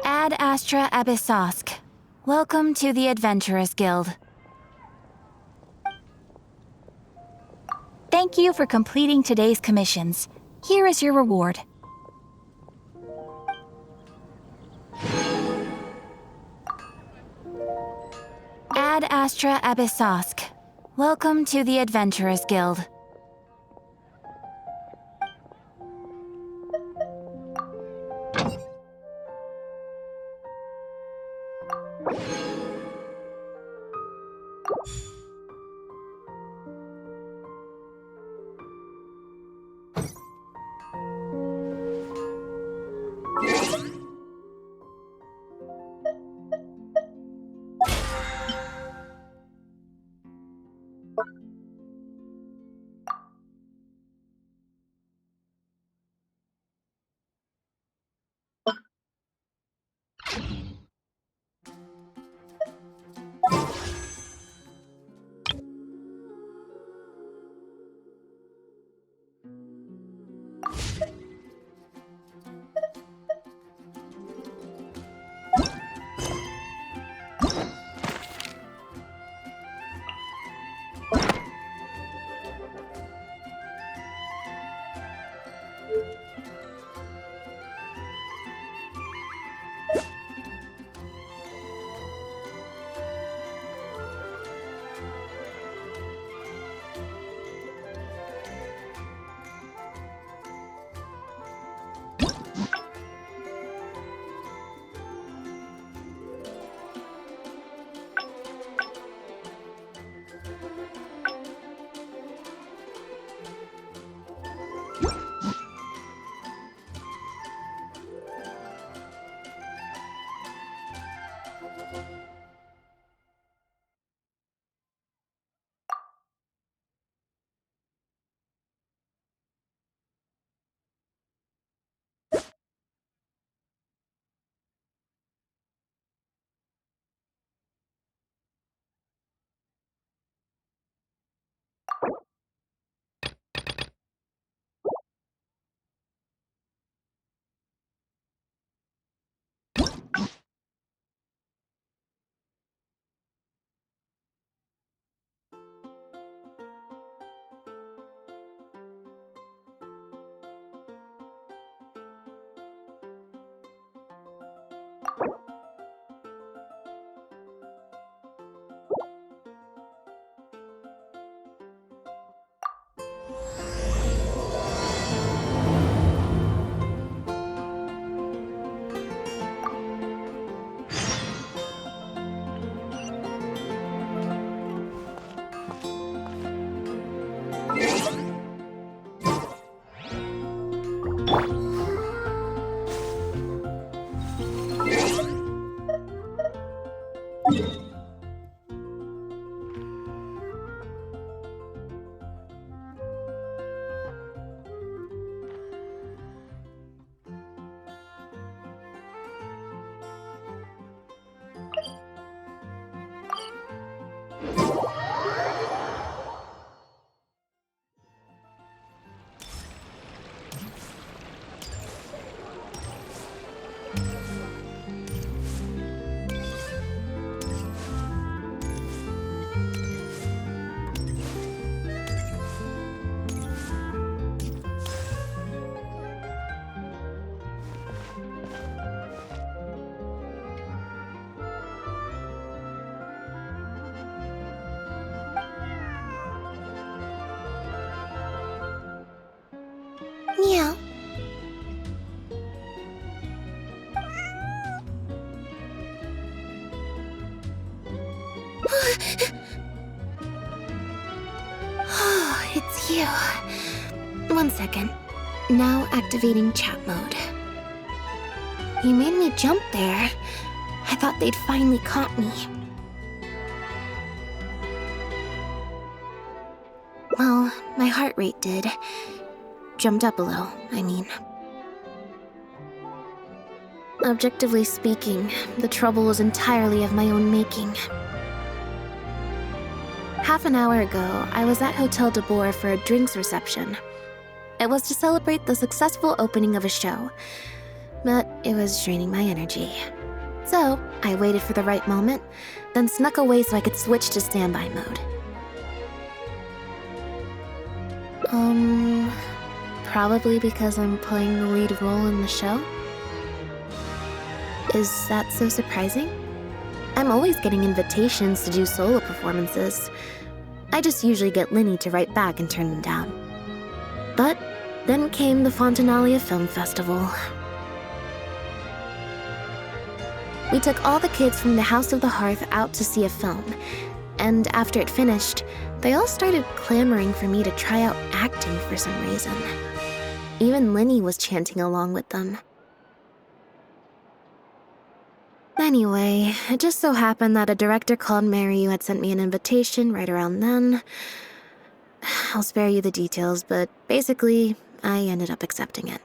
Ad Astra Abyssosk. Welcome to the Adventurers Guild. Thank you for completing today's commissions. Here is your reward. Ad Astra Abyssosk. Welcome to the Adventurers Guild. Meow. Oh, it's you. 1 second. Now activating chat mode. You made me jump there. I thought they'd finally caught me. Well, my heart rate did. Jumped up a little, I mean. Objectively speaking, the trouble was entirely of my own making. Half an hour ago, I was at Hotel de Boer for a drinks reception. It was to celebrate the successful opening of a show, but it was draining my energy. So, I waited for the right moment, then snuck away so I could switch to standby mode. Probably because I'm playing the lead role in the show? Is that so surprising? I'm always getting invitations to do solo performances. I just usually get Linny to write back and turn them down. But then came the Fontanalia Film Festival. We took all the kids from the House of the Hearth out to see a film, and after it finished, they all started clamoring for me to try out acting for some reason. Even Linny was chanting along with them. Anyway, it just so happened that a director called Mary who had sent me an invitation right around then. I'll spare you the details, but basically, I ended up accepting it.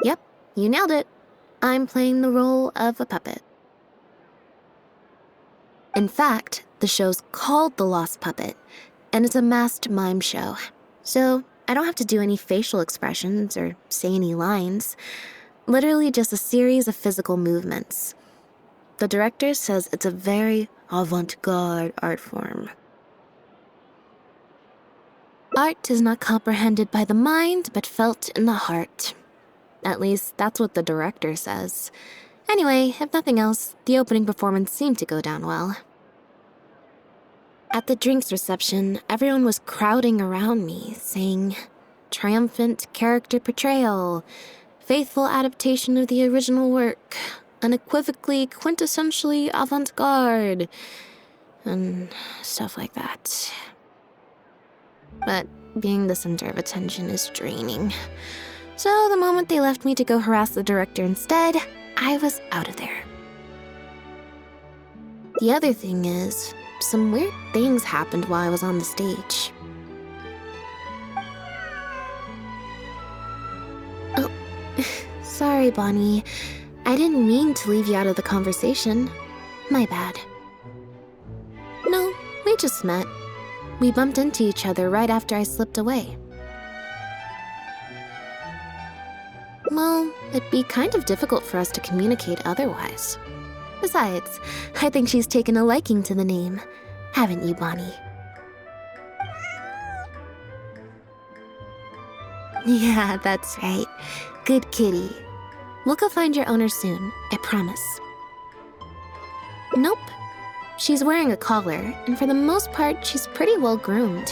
Yep, you nailed it. I'm playing the role of a puppet. In fact, the show's called The Lost Puppet, and it's a masked mime show. So I don't have to do any facial expressions or say any lines. Literally just a series of physical movements. The director says it's a very avant-garde art form. Art is not comprehended by the mind, but felt in the heart. At least, that's what the director says. Anyway, if nothing else, the opening performance seemed to go down well. At the drinks reception, everyone was crowding around me, saying, "Triumphant character portrayal, faithful adaptation of the original work, unequivocally, quintessentially avant-garde," and stuff like that. But being the center of attention is draining. So the moment they left me to go harass the director instead, I was out of there. The other thing is, some weird things happened while I was on the stage. Oh, sorry, Bonnie. I didn't mean to leave you out of the conversation. My bad. No, we just met. We bumped into each other right after I slipped away. Well, it'd be kind of difficult for us to communicate otherwise. Besides, I think she's taken a liking to the name. Haven't you, Bonnie? Yeah, that's right. Good kitty. We'll go find your owner soon, I promise. Nope. She's wearing a collar, and for the most part, she's pretty well groomed.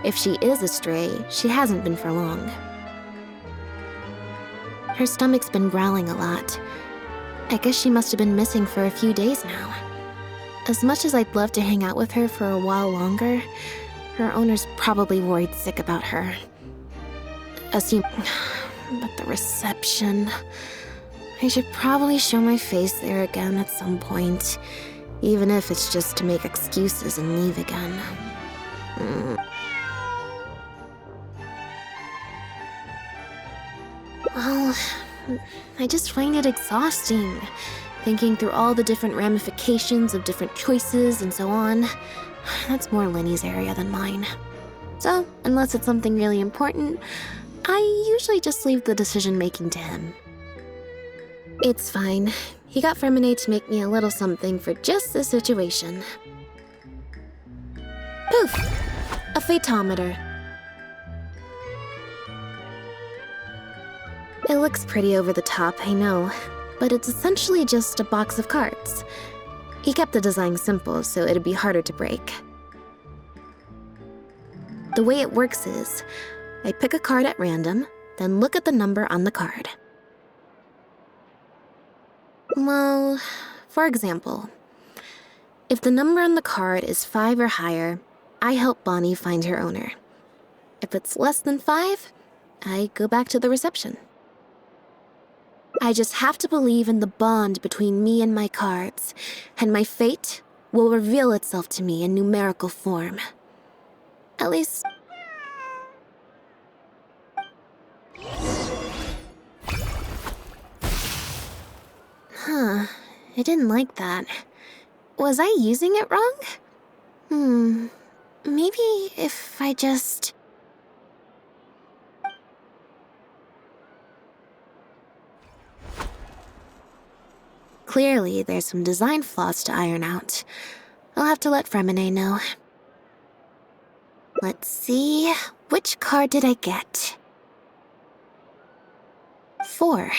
If she is a stray, she hasn't been for long. Her stomach's been growling a lot. I guess she must have been missing for a few days now. As much as I'd love to hang out with her for a while longer, her owner's probably worried sick about her. But the reception... I should probably show my face there again at some point, even if it's just to make excuses and leave again. Well, I just find it exhausting, thinking through all the different ramifications of different choices and so on. That's more Lenny's area than mine. So, unless it's something really important, I usually just leave the decision-making to him. It's fine. He got Ferminate to make me a little something for just this situation. Poof! A phaetometer. It looks pretty over the top, I know, but it's essentially just a box of cards. He kept the design simple, so it'd be harder to break. The way it works is, I pick a card at random, then look at the number on the card. Well, for example, if the number on the card is 5 or higher, I help Bonnie find her owner. If it's less than 5, I go back to the reception. I just have to believe in the bond between me and my cards, and my fate will reveal itself to me in numerical form. At least... Huh, I didn't like that. Was I using it wrong? Maybe if I just... Clearly, there's some design flaws to iron out. I'll have to let Fremine know. Let's see, which card did I get? 4.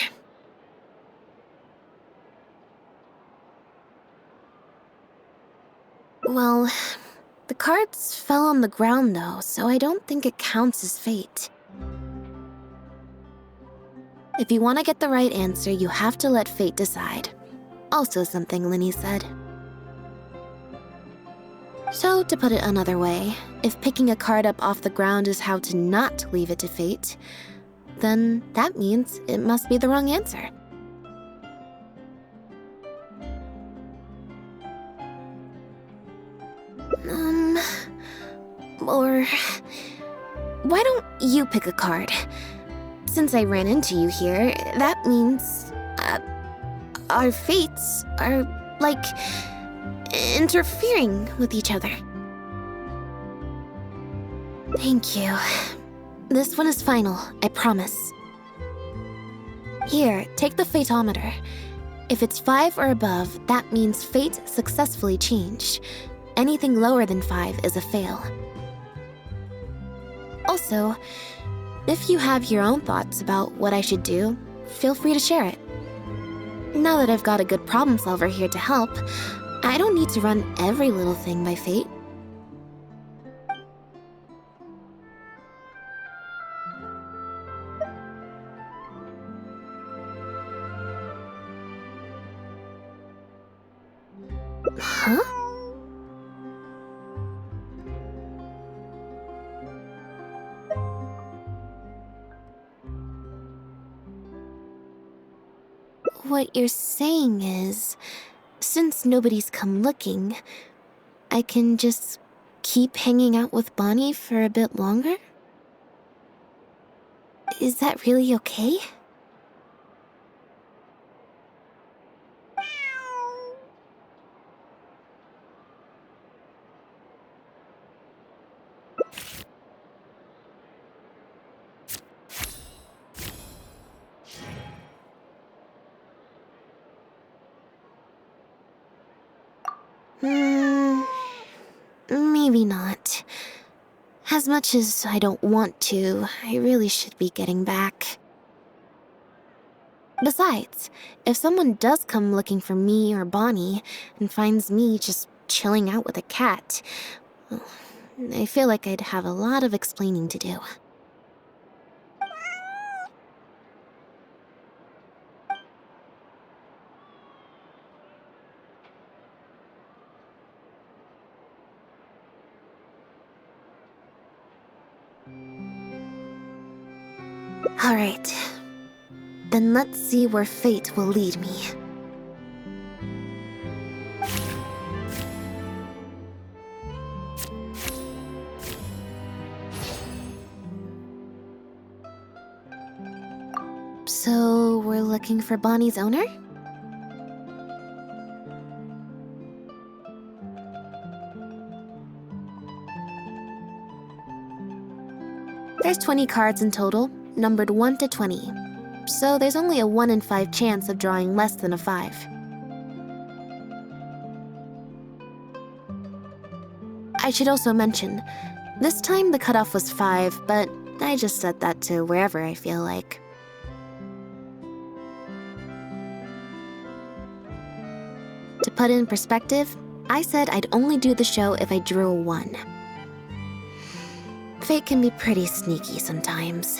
Well, the cards fell on the ground though, so I don't think it counts as fate. If you want to get the right answer, you have to let fate decide. Also something Linny said. So, to put it another way, if picking a card up off the ground is how to not leave it to fate, then that means it must be the wrong answer. Or... why don't you pick a card? Since I ran into you here, that means... our fates are, like, interfering with each other. Thank you. This one is final, I promise. Here, take the fatometer. If it's 5 or above, that means fate successfully changed. Anything lower than 5 is a fail. Also, if you have your own thoughts about what I should do, feel free to share it. Now that I've got a good problem solver here to help, I don't need to run every little thing by fate. Huh? What you're saying is, since nobody's come looking, I can just keep hanging out with Bonnie for a bit longer? Is that really okay? Maybe not. As much as I don't want to, I really should be getting back. Besides, if someone does come looking for me or Bonnie and finds me just chilling out with a cat, well, I feel like I'd have a lot of explaining to do. Alright. Then let's see where fate will lead me. So, we're looking for Bonnie's owner? There's 20 cards in total, numbered 1 to 20. So there's only a 1 in 5 chance of drawing less than a 5. I should also mention, this time the cutoff was 5, but I just set that to wherever I feel like. To put it in perspective, I said I'd only do the show if I drew a 1. Fate can be pretty sneaky sometimes.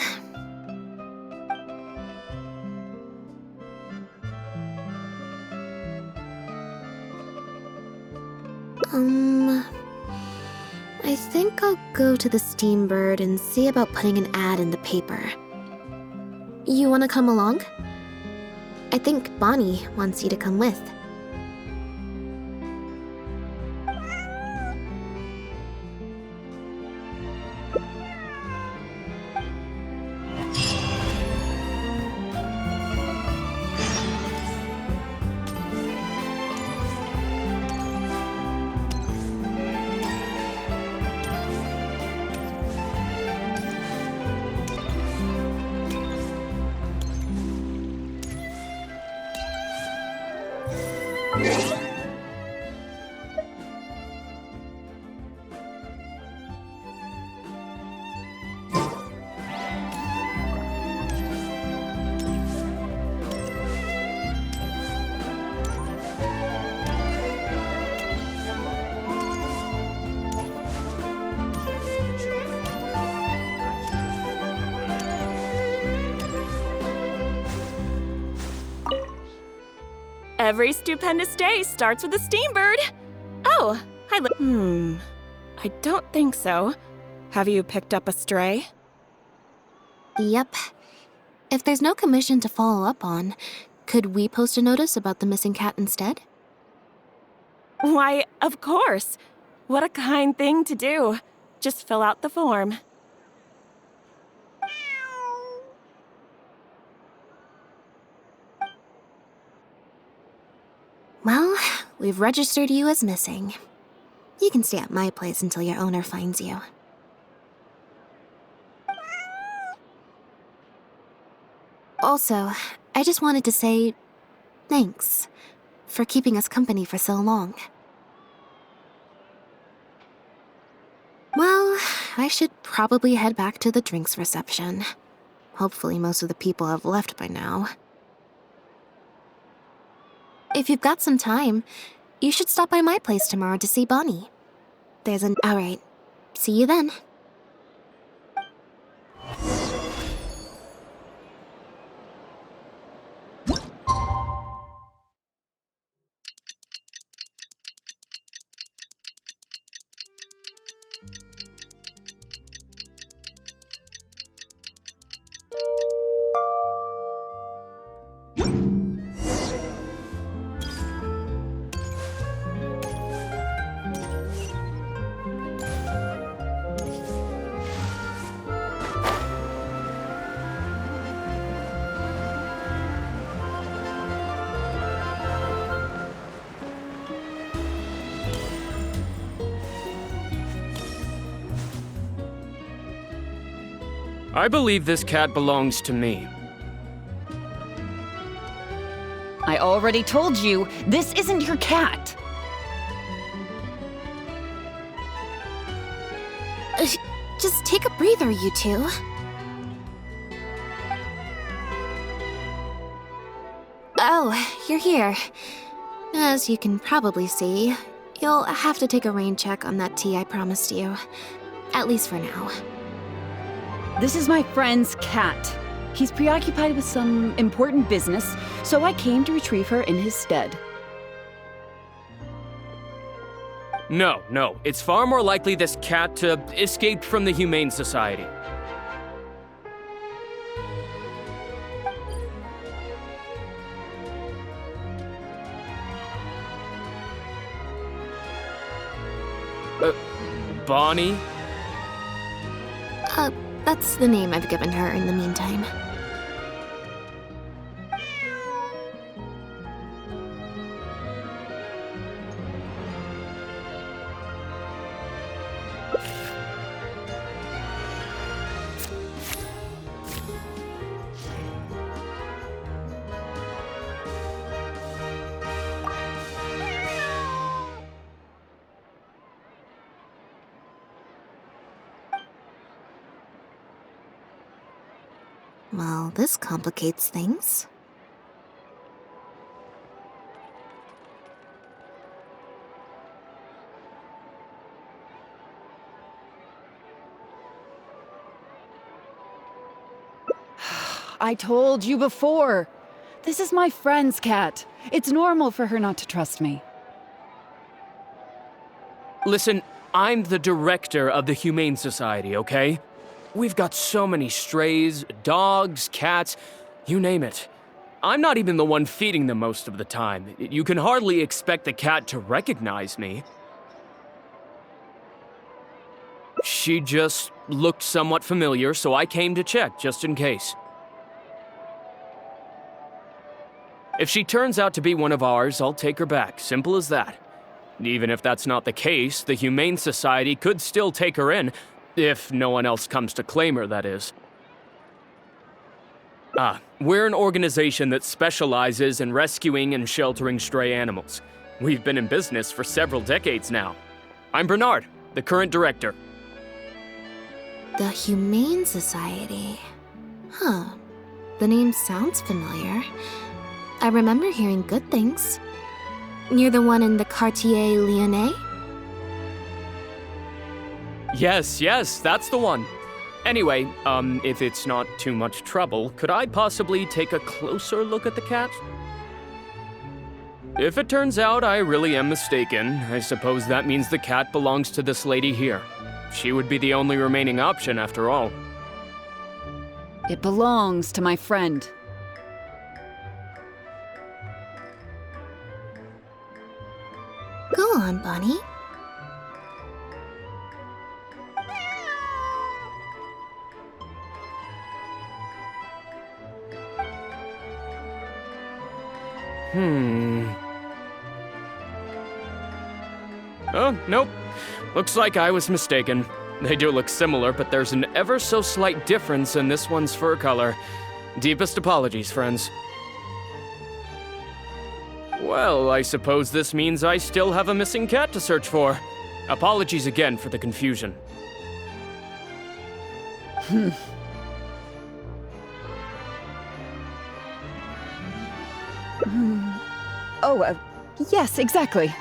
I think I'll go to the Steambird and see about putting an ad in the paper. You wanna come along? I think Bonnie wants you to come with. Every stupendous day starts with a steambird. Oh, hi. I don't think so. Have you picked up a stray? Yep. If there's no commission to follow up on, could we post a notice about the missing cat instead? Why, of course. What a kind thing to do. Just fill out the form. Well, we've registered you as missing. You can stay at my place until your owner finds you. Also, I just wanted to say thanks for keeping us company for so long. Well, I should probably head back to the drinks reception. Hopefully most of the people have left by now. If you've got some time, you should stop by my place tomorrow to see Bonnie. Alright, see you then. I believe this cat belongs to me. I already told you, this isn't your cat. Just take a breather, you two. Oh, you're here. As you can probably see, you'll have to take a rain check on that tea I promised you. At least for now. This is my friend's cat. He's preoccupied with some important business, so I came to retrieve her in his stead. No, it's far more likely this cat escaped from the Humane Society. Bonnie? That's the name I've given her in the meantime. Well, this complicates things. I told you before. This is my friend's cat. It's normal for her not to trust me. Listen, I'm the director of the Humane Society, okay? We've got so many strays, dogs, cats, you name it. I'm not even the one feeding them most of the time. You can hardly expect the cat to recognize me. She just looked somewhat familiar, so I came to check, just in case. If she turns out to be one of ours, I'll take her back. Simple as that. Even if that's not the case, the Humane Society could still take her in, if no one else comes to claim her, that is. We're an organization that specializes in rescuing and sheltering stray animals. We've been in business for several decades now. I'm Bernard, the current director. The Humane Society. Huh. The name sounds familiar. I remember hearing good things. You're the one in the Quartier Lyonnais? Yes, that's the one. Anyway, if it's not too much trouble, could I possibly take a closer look at the cat? If it turns out I really am mistaken, I suppose that means the cat belongs to this lady here. She would be the only remaining option after all. It belongs to my friend. Go on, Bunny. Oh, nope. Looks like I was mistaken. They do look similar, but there's an ever so slight difference in this one's fur color. Deepest apologies, friends. Well, I suppose this means I still have a missing cat to search for. Apologies again for the confusion. Oh, yes, exactly.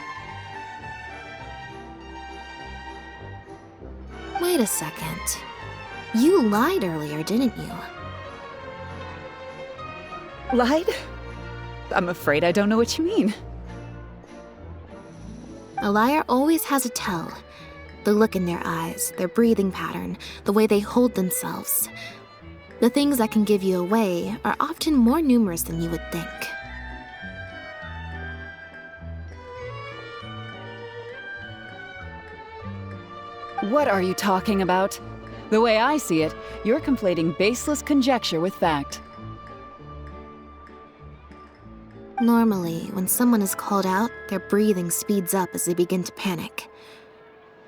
Wait a second. You lied earlier, didn't you? Lied? I'm afraid I don't know what you mean. A liar always has a tell. The look in their eyes, their breathing pattern, the way they hold themselves. The things that can give you away are often more numerous than you would think. What are you talking about? The way I see it, you're conflating baseless conjecture with fact. Normally, when someone is called out, their breathing speeds up as they begin to panic.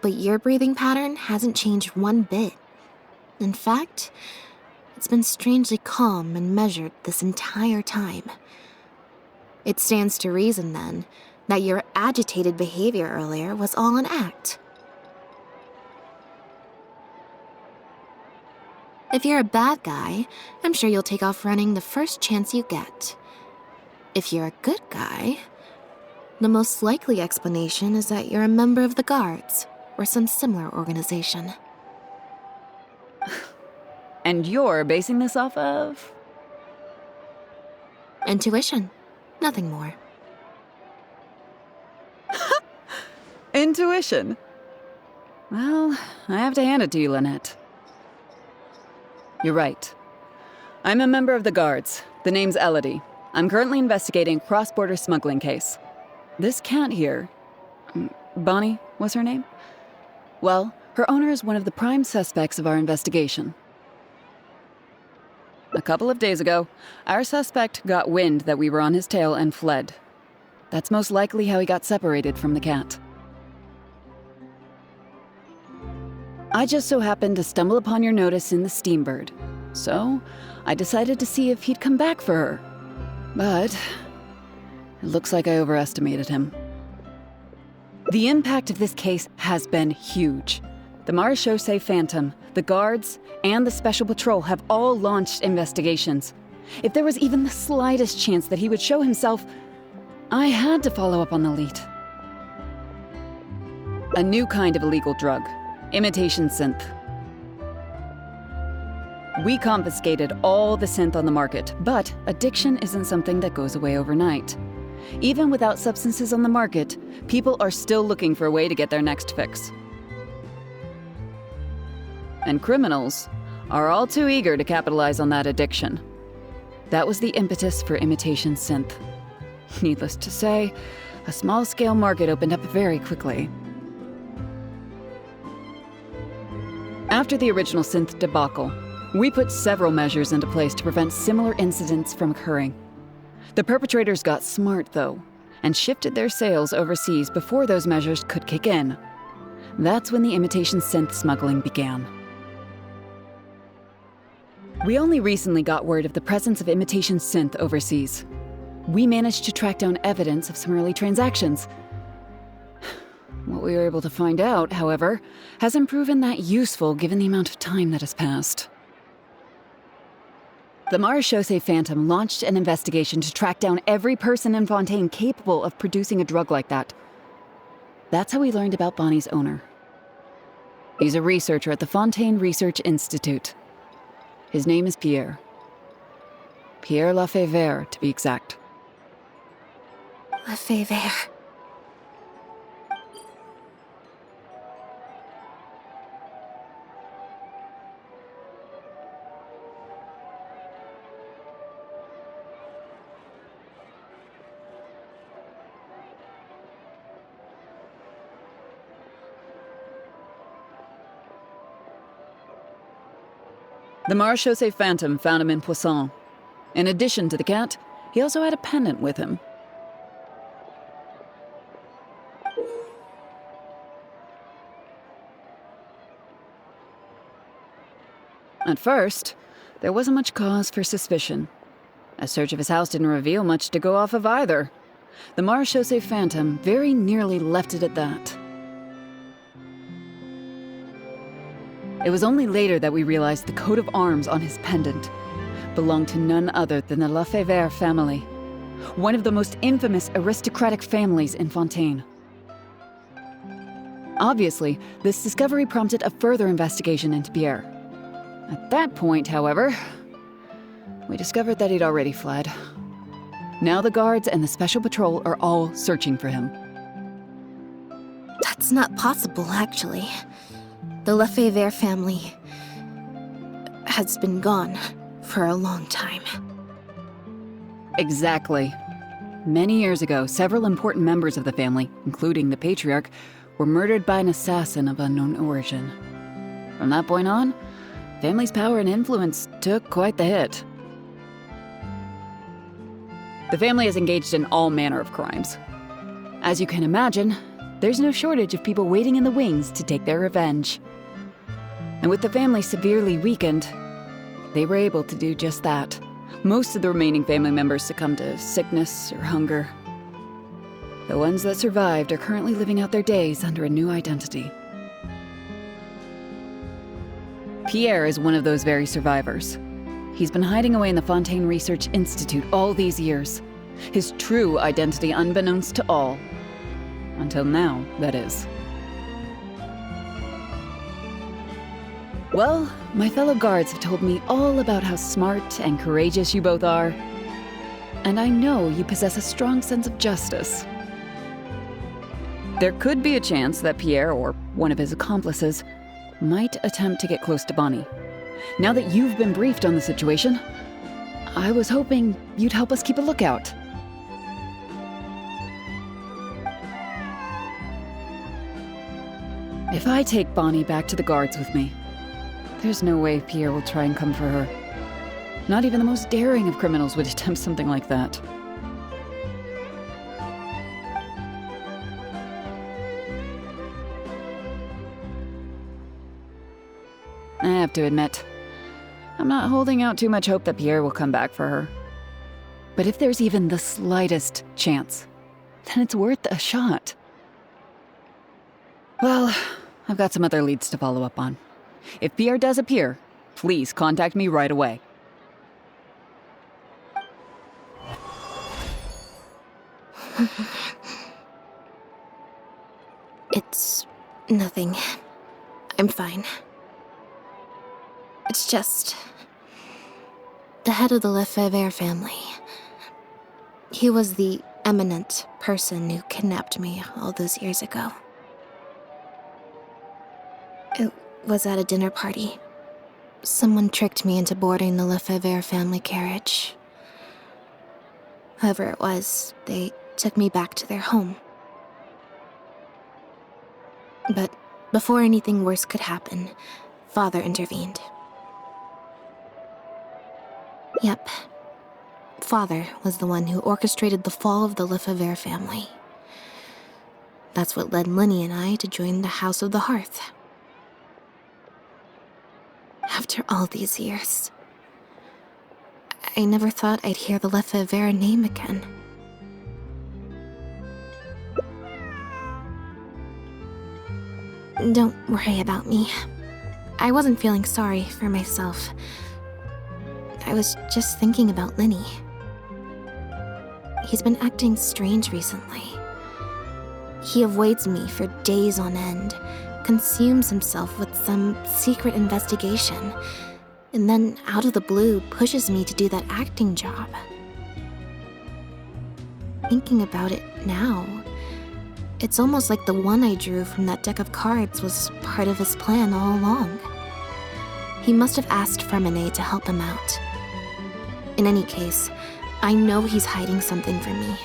But your breathing pattern hasn't changed one bit. In fact, it's been strangely calm and measured this entire time. It stands to reason, then, that your agitated behavior earlier was all an act. If you're a bad guy, I'm sure you'll take off running the first chance you get. If you're a good guy, the most likely explanation is that you're a member of the Guards or some similar organization. And you're basing this off of? Intuition. Nothing more. Intuition. Well, I have to hand it to you, Lynette. You're right. I'm a member of the Guards. The name's Elodie. I'm currently investigating a cross-border smuggling case. This cat here, Bonnie was her name? Well, her owner is one of the prime suspects of our investigation. A couple of days ago, our suspect got wind that we were on his tail and fled. That's most likely how he got separated from the cat. I just so happened to stumble upon your notice in the Steambird, so I decided to see if he'd come back for her. But it looks like I overestimated him. The impact of this case has been huge. The Marechaussee Phantom, the Guards, and the Special Patrol have all launched investigations. If there was even the slightest chance that he would show himself, I had to follow up on the lead. A new kind of illegal drug. Imitation synth. We confiscated all the synth on the market, but addiction isn't something that goes away overnight. Even without substances on the market, people are still looking for a way to get their next fix. And criminals are all too eager to capitalize on that addiction. That was the impetus for imitation synth. Needless to say, a small-scale market opened up very quickly. After the original synth debacle, we put several measures into place to prevent similar incidents from occurring. The perpetrators got smart, though, and shifted their sales overseas before those measures could kick in. That's when the imitation synth smuggling began. We only recently got word of the presence of imitation synth overseas. We managed to track down evidence of some early transactions. What we were able to find out, however, hasn't proven that useful given the amount of time that has passed. The Marechaussee Phantom launched an investigation to track down every person in Fontaine capable of producing a drug like that. That's how we learned about Bonnie's owner. He's a researcher at the Fontaine Research Institute. His name is Pierre. Pierre Lafayette, to be exact. Lefebvre. The Marechaussee Phantom found him in Poisson. In addition to the cat, he also had a pendant with him. At first, there wasn't much cause for suspicion. A search of his house didn't reveal much to go off of either. The Marechaussee Phantom very nearly left it at that. It was only later that we realized the coat of arms on his pendant belonged to none other than the Lefebvre family, one of the most infamous aristocratic families in Fontaine. Obviously, this discovery prompted a further investigation into Pierre. At that point, however, we discovered that he'd already fled. Now the guards and the Special Patrol are all searching for him. That's not possible, actually. The Lefebvre family has been gone for a long time. Exactly. Many years ago, several important members of the family, including the Patriarch, were murdered by an assassin of unknown origin. From that point on, family's power and influence took quite the hit. The family is engaged in all manner of crimes. As you can imagine, there's no shortage of people waiting in the wings to take their revenge. And with the family severely weakened, they were able to do just that. Most of the remaining family members succumbed to sickness or hunger. The ones that survived are currently living out their days under a new identity. Pierre is one of those very survivors. He's been hiding away in the Fontaine Research Institute all these years. His true identity unbeknownst to all. Until now, that is. Well, my fellow guards have told me all about how smart and courageous you both are. And I know you possess a strong sense of justice. There could be a chance that Pierre, or one of his accomplices, might attempt to get close to Bonnie. Now that you've been briefed on the situation, I was hoping you'd help us keep a lookout. If I take Bonnie back to the guards with me, there's no way Pierre will try and come for her. Not even the most daring of criminals would attempt something like that. I have to admit, I'm not holding out too much hope that Pierre will come back for her. But if there's even the slightest chance, then it's worth a shot. Well, I've got some other leads to follow up on. If Pierre does appear, please contact me right away. It's nothing. I'm fine. It's just the head of the Lefebvre family. He was the eminent person who kidnapped me all those years ago. It was at a dinner party. Someone tricked me into boarding the Lefebvre family carriage. Whoever it was, they took me back to their home. But before anything worse could happen, Father intervened. Yep. Father was the one who orchestrated the fall of the Lefebvre family. That's what led Lenny and I to join the House of the Hearth. After all these years, I never thought I'd hear the Lefebvre name again. Don't worry about me. I wasn't feeling sorry for myself. I was just thinking about Lenny. He's been acting strange recently. He avoids me for days on end, consumes himself with some secret investigation, and then out of the blue pushes me to do that acting job. Thinking about it now, it's almost like the one I drew from that deck of cards was part of his plan all along. He must have asked Fremine to help him out. In any case, I know he's hiding something from me.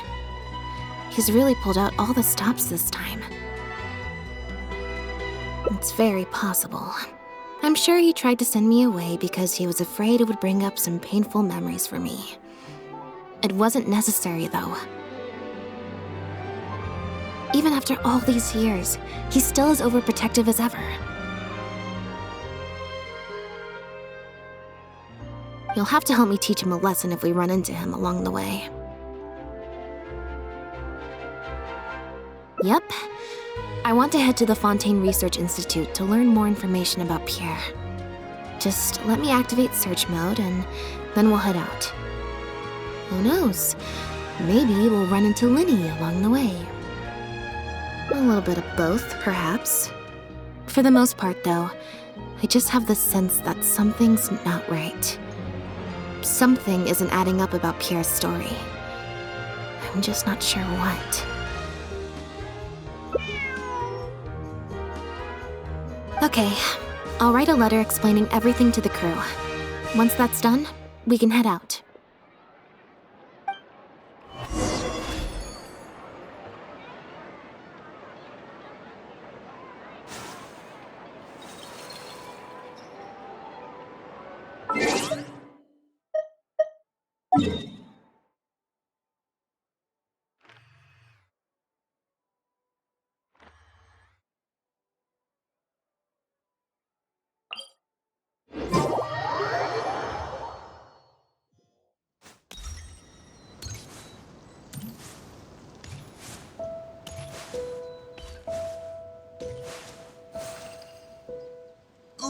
He's really pulled out all the stops this time. It's very possible. I'm sure he tried to send me away because he was afraid it would bring up some painful memories for me. It wasn't necessary, though. Even after all these years, he's still as overprotective as ever. You'll have to help me teach him a lesson if we run into him along the way. Yep. I want to head to the Fontaine Research Institute to learn more information about Pierre. Just let me activate search mode and then we'll head out. Who knows? Maybe we'll run into Linny along the way. A little bit of both, perhaps. For the most part, though, I just have the sense that something's not right. Something isn't adding up about Pierre's story. I'm just not sure what. Okay, I'll write a letter explaining everything to the crew. Once that's done, we can head out.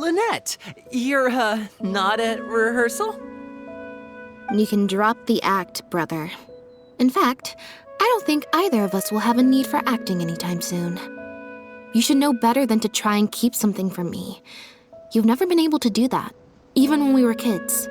Lynette, you're, not at rehearsal? You can drop the act, brother. In fact, I don't think either of us will have a need for acting anytime soon. You should know better than to try and keep something from me. You've never been able to do that, even when we were kids.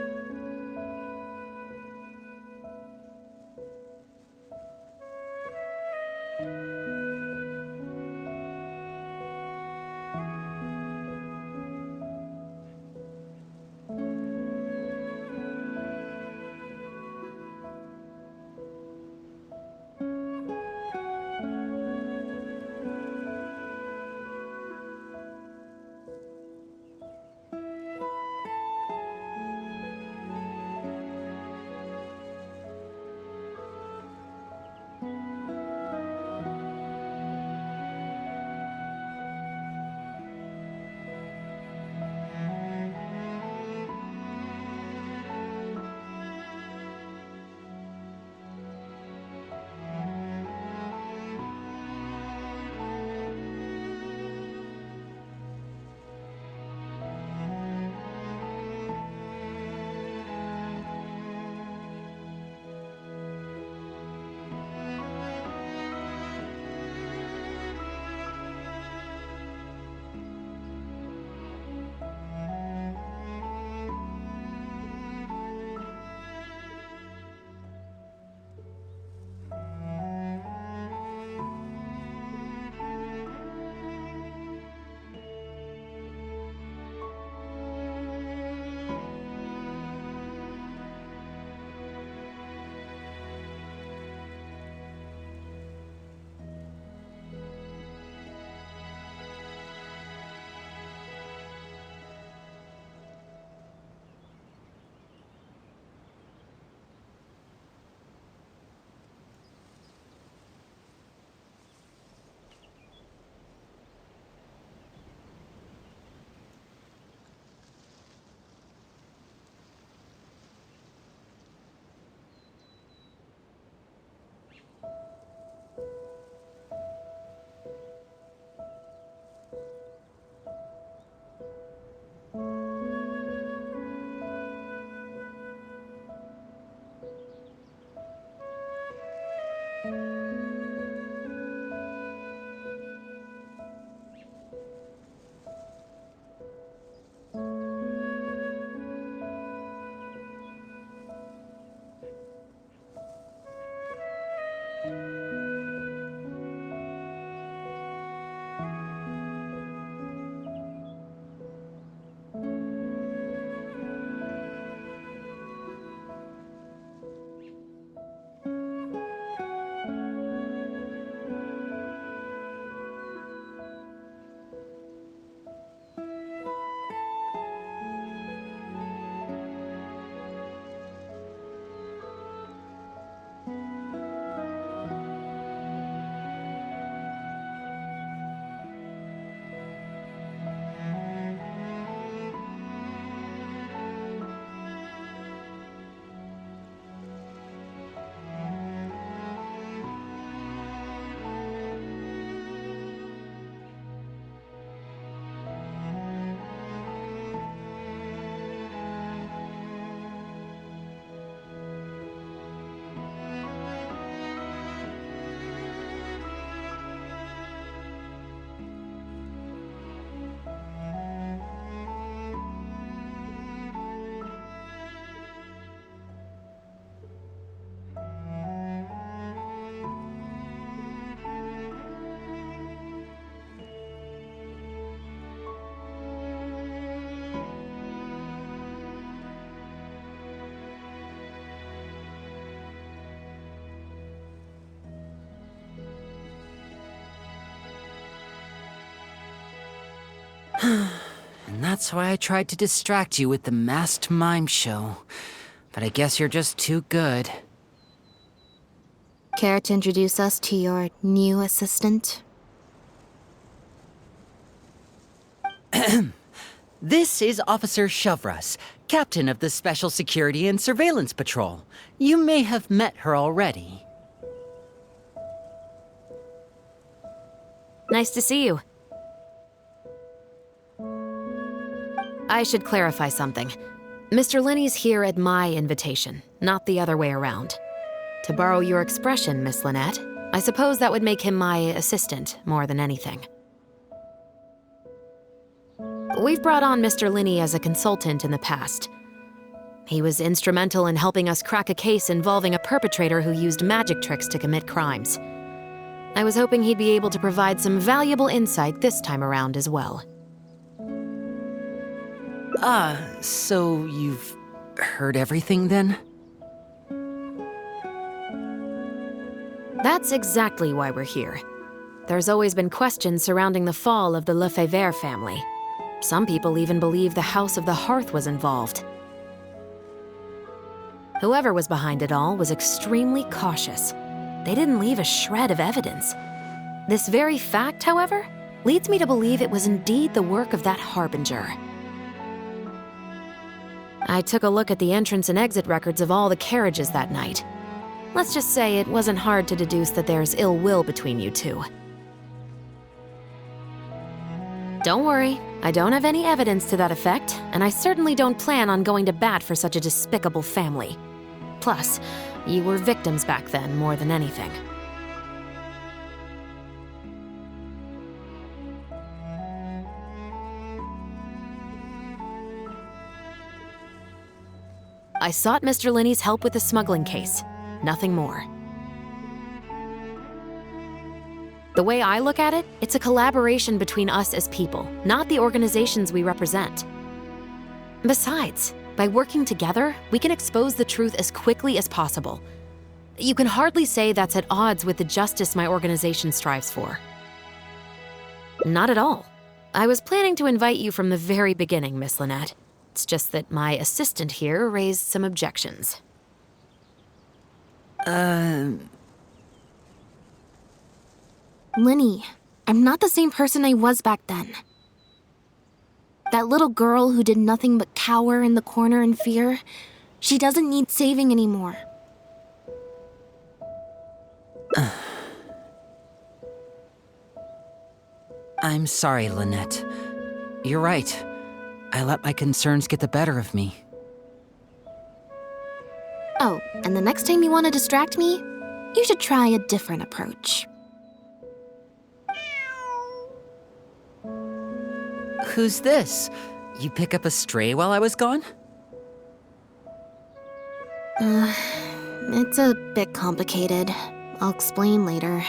And that's why I tried to distract you with the masked mime show. But I guess you're just too good. Care to introduce us to your new assistant? This is Officer Shovras, captain of the Special Security and Surveillance Patrol. You may have met her already. Nice to see you. I should clarify something. Mr. Linney's here at my invitation, not the other way around. To borrow your expression, Miss Lynette, I suppose that would make him my assistant more than anything. We've brought on Mr. Linney as a consultant in the past. He was instrumental in helping us crack a case involving a perpetrator who used magic tricks to commit crimes. I was hoping he'd be able to provide some valuable insight this time around as well. So you've heard everything then? That's exactly why we're here. There's always been questions surrounding the fall of the Lefebvre family. Some people even believe the House of the Hearth was involved. Whoever was behind it all was extremely cautious. They didn't leave a shred of evidence. This very fact, however, leads me to believe it was indeed the work of that harbinger. I took a look at the entrance and exit records of all the carriages that night. Let's just say it wasn't hard to deduce that there's ill will between you two. Don't worry, I don't have any evidence to that effect, and I certainly don't plan on going to bat for such a despicable family. Plus, you were victims back then more than anything. I sought Mr. Linney's help with the smuggling case. Nothing more. The way I look at it, it's a collaboration between us as people, not the organizations we represent. Besides, by working together, we can expose the truth as quickly as possible. You can hardly say that's at odds with the justice my organization strives for. Not at all. I was planning to invite you from the very beginning, Miss Lynette. It's just that my assistant here raised some objections. Linny, I'm not the same person I was back then. That little girl who did nothing but cower in the corner in fear, she doesn't need saving anymore. I'm sorry, Lynette. You're right. I let my concerns get the better of me. Oh, and the next time you want to distract me, you should try a different approach. Who's this? You pick up a stray while I was gone? It's a bit complicated. I'll explain later.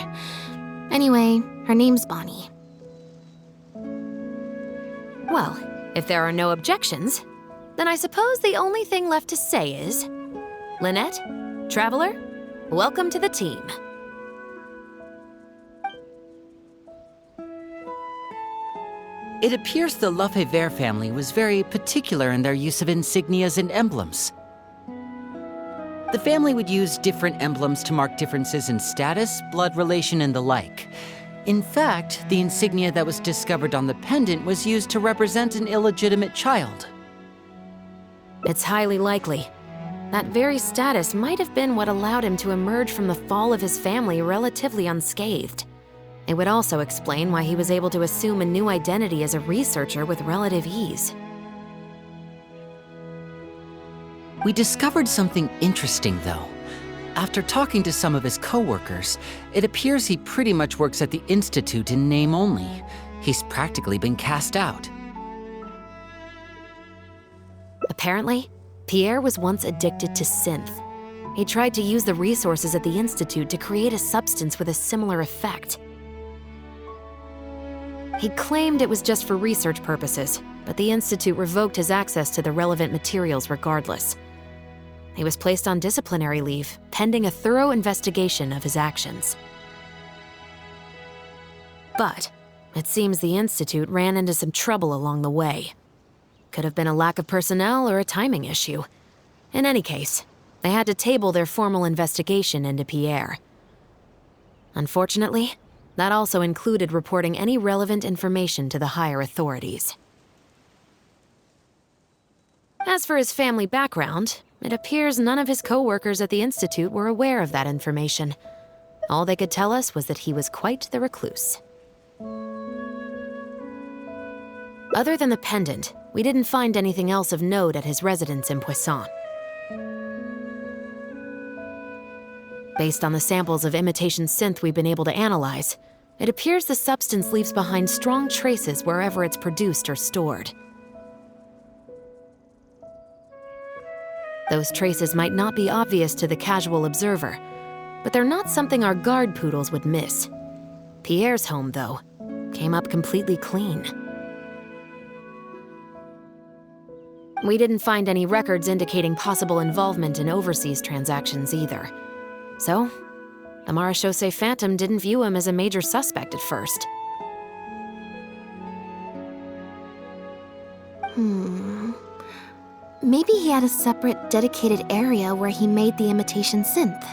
Anyway, her name's Bonnie. Well, if there are no objections, then I suppose the only thing left to say is, Lynette, Traveler, welcome to the team. It appears the Lefebvre family was very particular in their use of insignias and emblems. The family would use different emblems to mark differences in status, blood relation, and the like. In fact, the insignia that was discovered on the pendant was used to represent an illegitimate child. It's highly likely. That very status might have been what allowed him to emerge from the fall of his family relatively unscathed. It would also explain why he was able to assume a new identity as a researcher with relative ease. We discovered something interesting, though. After talking to some of his co-workers, it appears he pretty much works at the Institute in name only. He's practically been cast out. Apparently, Pierre was once addicted to synth. He tried to use the resources at the Institute to create a substance with a similar effect. He claimed it was just for research purposes, but the Institute revoked his access to the relevant materials regardless. He was placed on disciplinary leave, pending a thorough investigation of his actions. But It seems the Institute ran into some trouble along the way. Could have been a lack of personnel or a timing issue. In any case, they had to table their formal investigation into Pierre. Unfortunately, that also included reporting any relevant information to the higher authorities. As for his family background, it appears none of his co-workers at the Institute were aware of that information. All they could tell us was that he was quite the recluse. Other than the pendant, we didn't find anything else of note at his residence in Poisson. Based on the samples of imitation synth we've been able to analyze, it appears the substance leaves behind strong traces wherever it's produced or stored. Those traces might not be obvious to the casual observer, but they're not something our guard poodles would miss. Pierre's home, though, came up completely clean. We didn't find any records indicating possible involvement in overseas transactions either. So, the Marechaussee Phantom didn't view him as a major suspect at first. Maybe he had a separate, dedicated area where he made the imitation synth.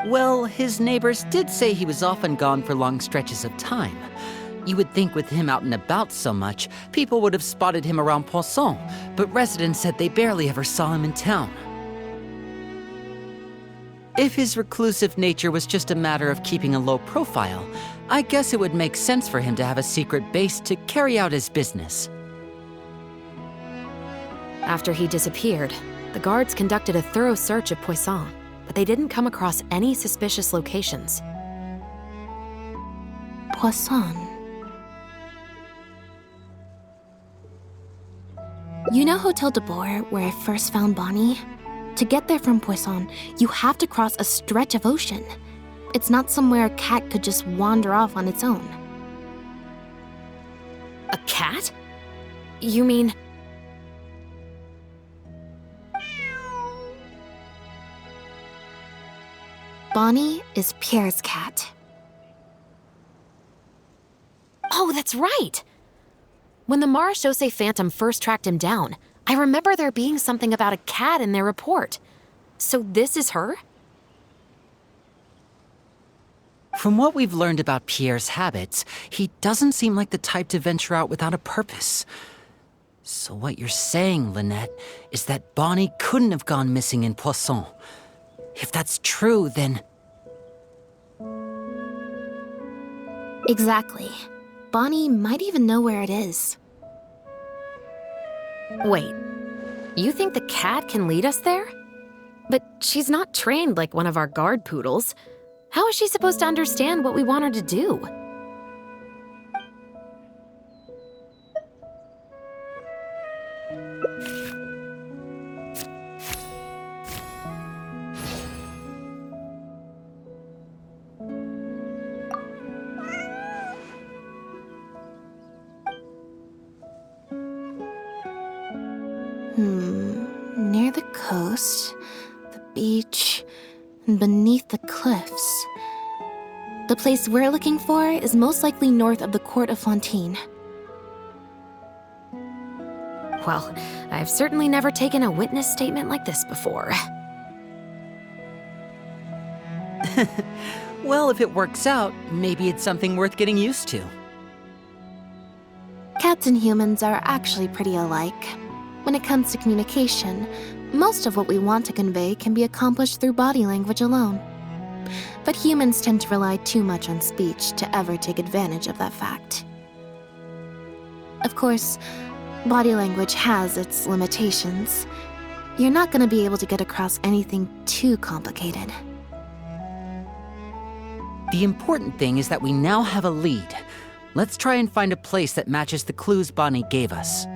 Well, his neighbors did say he was often gone for long stretches of time. You would think with him out and about so much, people would have spotted him around Poisson, but residents said they barely ever saw him in town. If his reclusive nature was just a matter of keeping a low profile, I guess it would make sense for him to have a secret base to carry out his business. After he disappeared, the guards conducted a thorough search of Poisson, but they didn't come across any suspicious locations. Poisson. You know Hotel de Boer, where I first found Bonnie? To get there from Poisson, you have to cross a stretch of ocean. It's not somewhere a cat could just wander off on its own. A cat? You mean... Bonnie is Pierre's cat. Oh, that's right! When the Marechaussee Phantom first tracked him down, I remember there being something about a cat in their report. So this is her? From what we've learned about Pierre's habits, he doesn't seem like the type to venture out without a purpose. So what you're saying, Lynette, is that Bonnie couldn't have gone missing in Poisson. If that's true, then... Exactly. Bonnie might even know where it is. Wait, you think the cat can lead us there? But she's not trained like one of our guard poodles. How is she supposed to understand what we want her to do? Near the coast, the beach, and beneath the cliffs. The place we're looking for is most likely north of the Court of Fontaine. Well, I've certainly never taken a witness statement like this before. Well, if it works out, maybe it's something worth getting used to. Cats and humans are actually pretty alike. When it comes to communication, most of what we want to convey can be accomplished through body language alone. But humans tend to rely too much on speech to ever take advantage of that fact. Of course, body language has its limitations. You're not going to be able to get across anything too complicated. The important thing is that we now have a lead. Let's try and find a place that matches the clues Bonnie gave us.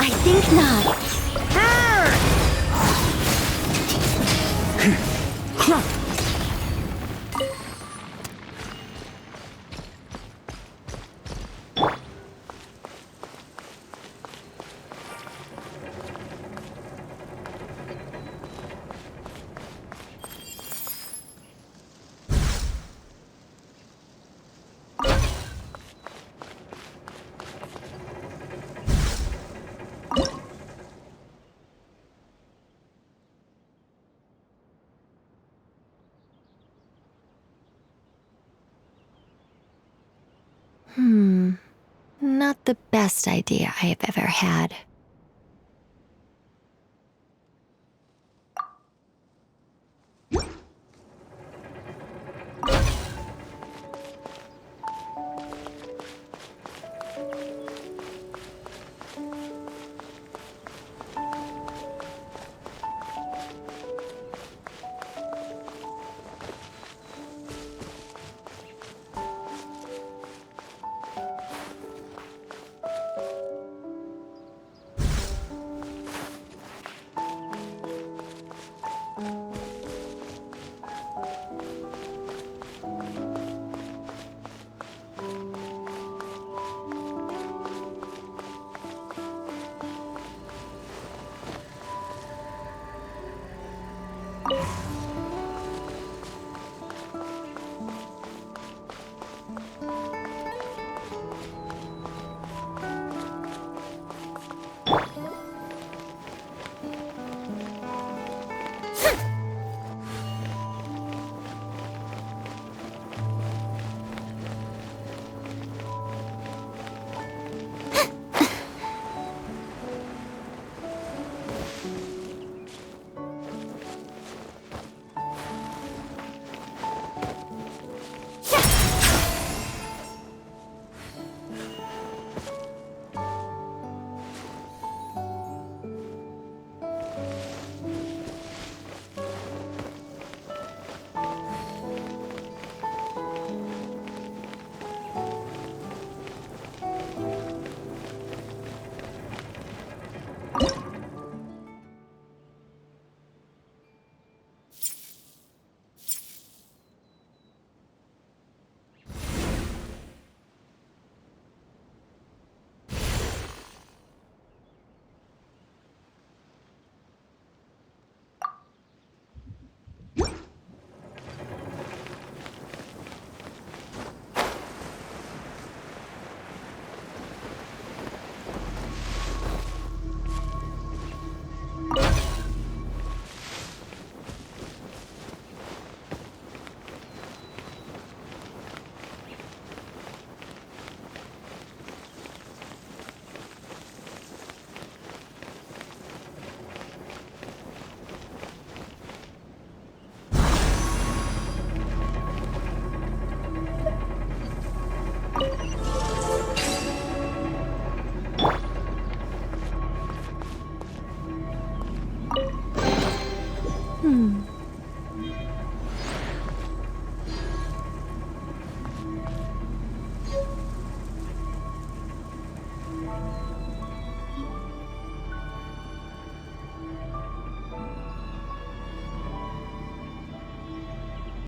I think not. Not the best idea I have ever had.